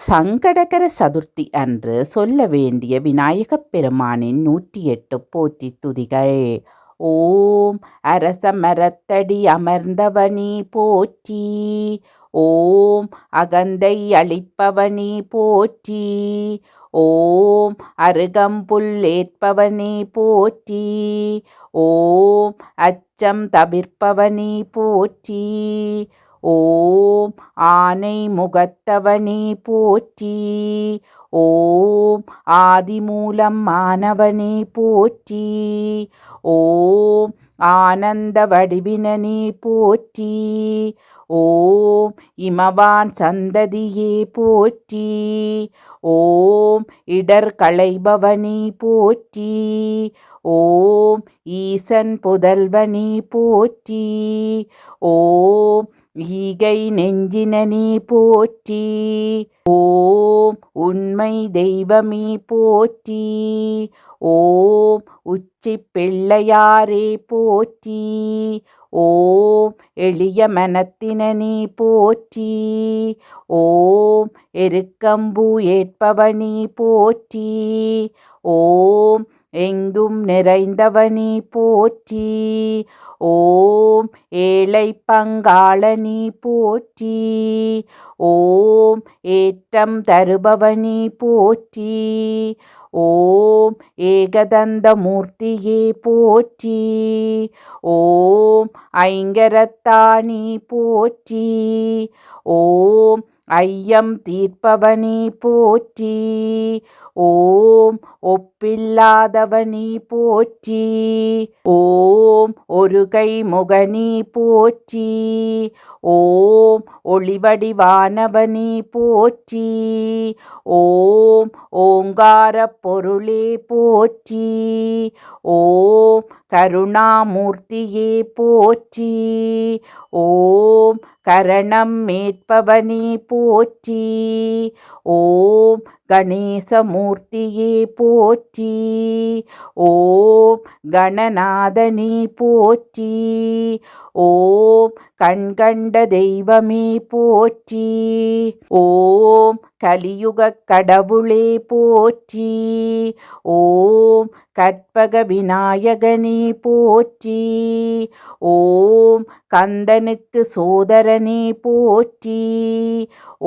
சங்கடகர சதுர்த்தி அன்று சொல்ல வேண்டிய விநாயகப் பெருமானின் 108 போற்றி துதிகள். ஓம் அரச மரத்தடி அமர்ந்தவனி போற்றி. ஓம் அகந்தை அளிப்பவனி போற்றி. ஓம் அருகம்புல் ஏற்பவனி போற்றி. ஓம் அச்சம் தவிர்ப்பவனி போற்றி. ஓம் ஆனை முகத்தவனே போற்றி. ஓம் ஆதிமூலம் மானவனே போற்றி. ஓம் ஆனந்த வடிவினனே போற்றி. ஓம் இமவான் சந்ததியே போற்றி. ஓம் இடர் களைபவனே போற்றி. ஓம் ஈசன் புதல்வனே போற்றி. ஓம் ஈகை நெஞ்சினனே போற்றி. ஓம் உண்மை தெய்வமே போற்றி. ஓம் உச்சி பிள்ளையாரே போற்றி. ஓம் எளிய மனத்தினனே போற்றி. ஓம் எருக்கம்பூ ஏற்பவனே போற்றி. ஓம் எங்கும் நிறைந்தவனே போற்றி. ஓம் ஏழை பங்காளனி போற்றி. ஓம் ஏற்றம் தருபவனி போற்றி. ஓம் ஏகதந்த மூர்த்தியே போற்றி. ஓம் ஐங்கரத்தானி போற்றி. ஓம் ஐயம் தீர்ப்பவனி போற்றி. ஓம் ஒப்பில்லாதவனி போற்றி. ஓம் ஒரு கை முகனி போற்றி. ஓம் ஒளிவடிவானவனி போற்றி. ஓம் ஓங்கார பொருளே போற்றி. ஓம் கருணாமூர்த்தியே போற்றி. ஓம் கரணம் மேற்பவனி போற்றி. ஓம் கணேசமூர்த்தியே போற்றி. ஓம் கணநாதனி போற்றி. ஓம் கண்கண்ட தெய்வமே போற்றி. ஓம் கலியுக கடவுளே போற்றி. ஓம் கற்பக விநாயகனே போற்றி. ஓம் கந்தனுக்கு சோதரனே போற்றி.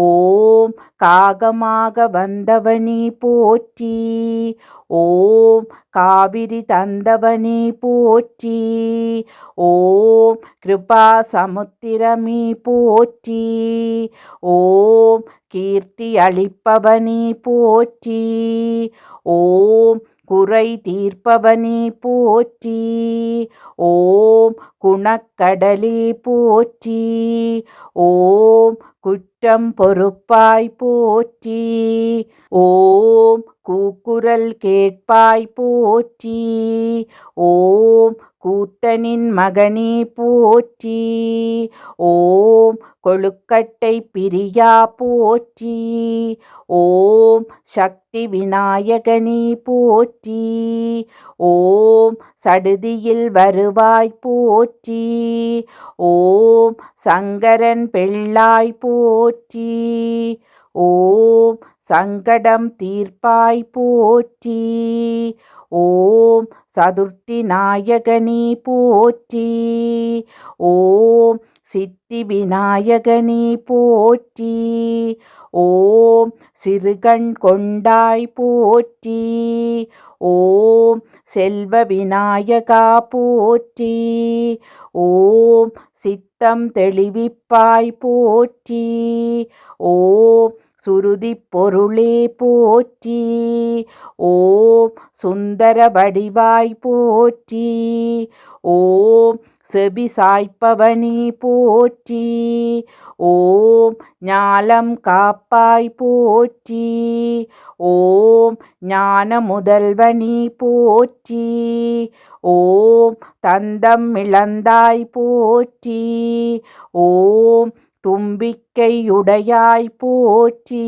ஓம் காகமாக வந்தவனே போற்றி. ஓம் காவிரி தந்தவனே போற்றி. ஓம் கிருபா சமுத்திரமே போற்றி. ஓம் கீர்த்தி அளிப்பவனே போற்றி. ஓம் குறை தீர்ப்பவனே போற்றி. ஓம் குணக்கடலே போற்றி. ஓம் குற்றம் பொறுப்பாய் போற்றி. ஓம் கூக்குரல் கேட்பாய் போற்றி. ஓம் கூத்தனின் மகனே போற்றி. ஓம் கொழுக்கட்டை பிரியா போற்றி. ஓம் சக்தி விநாயகனே போற்றி. ஓம் சடுதியில் வருவாய் போற்றி. ஓம் சங்கரன் பிள்ளாய் போற்றி. ஓம் சங்கடம் தீர்ப்பாய் போற்றி. ஓம் சதுர்த்தி நாயகனே போற்றி. ஓம் சித்தி விநாயகனே போற்றி. ஓம் சிறுகண் கொண்டாய் போற்றி. ஓம் செல்வ விநாயகா போற்றி. ஓம் சித்தம் தெளிவிப்பாய் போற்றி. ஓம் சுருதி பொருளே போற்றி. ஓம் சுந்தர வடிவாய் போற்றி. ஓம் செவி சாய்ப்பவனி போற்றி. ஓம் ஞாலம் காப்பாய் போற்றி. ஓம் ஞான முதல்வனி போற்றி. ஓம் தந்தம் இழந்தாய் போற்றி. ஓம் தும்பிக்கையுடையாய் போற்றி.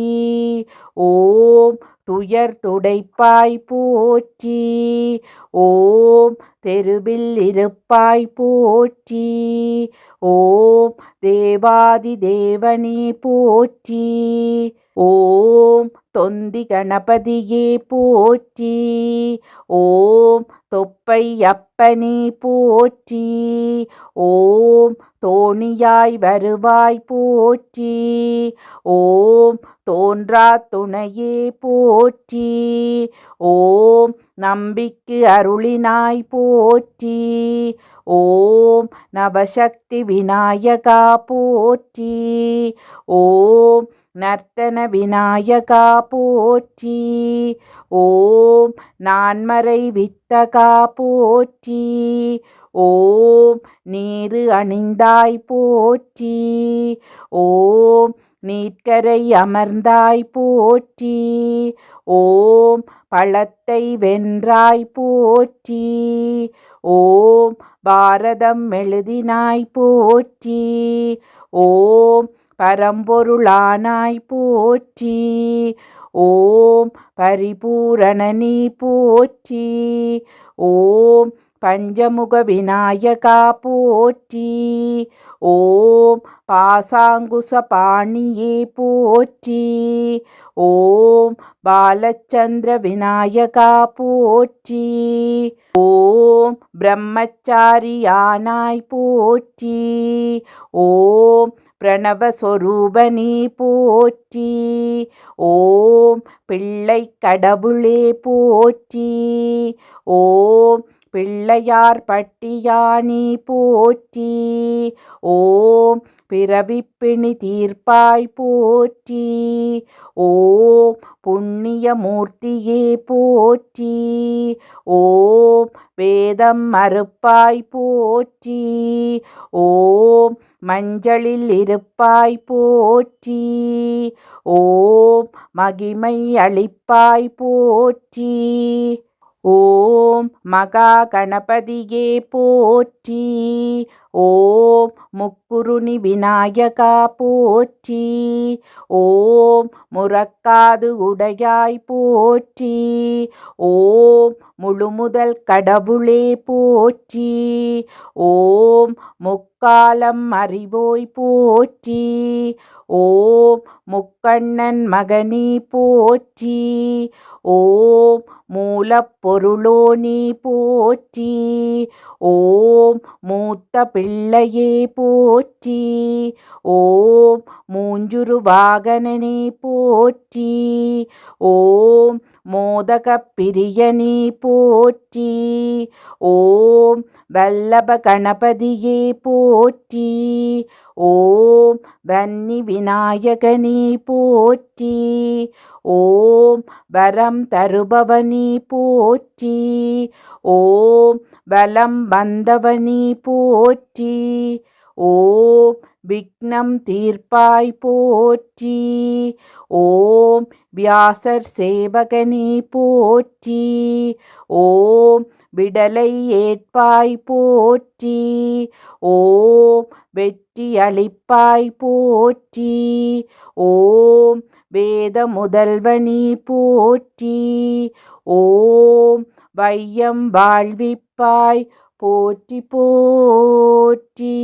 ஓம் துயர் துடைப்பாய் போற்றி. ஓம் தெருவில் இருப்பாய் போற்றி. ஓம் தேவாதி தேவனே போற்றி. ஓம் தொந்தி கணபதியே போற்றி. ஓம் தொப்பை அப்பனே போற்றி. ஓம் தோணியாய் வருவாய் போற்றி. ஓம் தோன்றா துணையே போற்றி. ஓம் நம்பிக்கு அருளினாய் போற்றி. ஓம் நவசக்தி விநாயகா போற்றி. ஓம் நர்த்தன விநாயகா போற்றி. ஓம் நான்மறை வித்தகா போற்றி. ஓம் நீரு அணிந்தாய் போற்றி. ஓம் நீட்கரை அமர்ந்தாய் போற்றி. ஓம் பழத்தை வென்றாய் போற்றி. ஓம் பாரதம் எழுதினாய் போற்றி. ஓம் பரம்பொருளானாய் போற்றி. ஓம் பரிபூரணனி போற்றி. ஓம் பஞ்சமுக விநாயகா போற்றி. ஓம் பாசாங்குச பாணியே போற்றி. ஓம் பாலச்சந்திர விநாயகா போற்றி. ஓம் பிரம்மச்சாரியானாய் போற்றி. ஓம் பிரணவஸ்வரூபனே போற்றி. ஓம் பிள்ளை கடவுளே போற்றி. ஓம் பிள்ளையார் பட்டியானி போற்றி. ஓம் பிறவிப்பிணி தீர்ப்பாய் போற்றி. ஓம் புண்ணியமூர்த்தியே போற்றி. ஓம் வேதம் மறுப்பாய் போற்றி. ஓம் மஞ்சளில் இருப்பாய் போற்றி. ஓம் மகிமை அளிப்பாய் போற்றி. ஓம் மகா கணபதியே போற்றி. ஓம் முக்குருணி விநாயகா போற்றி. ஓம் முறக்காது உடையாய் போற்றி. ஓம் முழுமுதல் கடவுளே போற்றி. ஓம் முக்காலம் அறிவோய் போற்றி. ஓம் முக்கண்ணன் மகனே போற்றி. ஓம் மூலப்பொருளோனி போற்றி. ஓம் மூத்த பிள்ளையே போற்றி. ஓம் மூஞ்சுரு வாகனனே போற்றி. ஓம் மோதகப் பிரியனே போற்றி. ஓம் வல்லப கணபதியே போற்றி. ஓம் வன்னி விநாயகனே போற்றி. ஓம் வரம் தருபவனி போற்றி. ஓம் வலம் வந்தவனி போற்றி. ஓம் விக்னம் தீர்ப்பாய் போற்றி. ஓம் வியாசர் சேவகனி போற்றி. ஓம் விடலை ஏற்பாய் போற்றி. ஓம் வெற்றி அளிப்பாய் போற்றி. ஓம் வேத முதல்வனி போற்றி. ஓம் வையம் வாழ்விப்பாய் போற்றி போற்றி.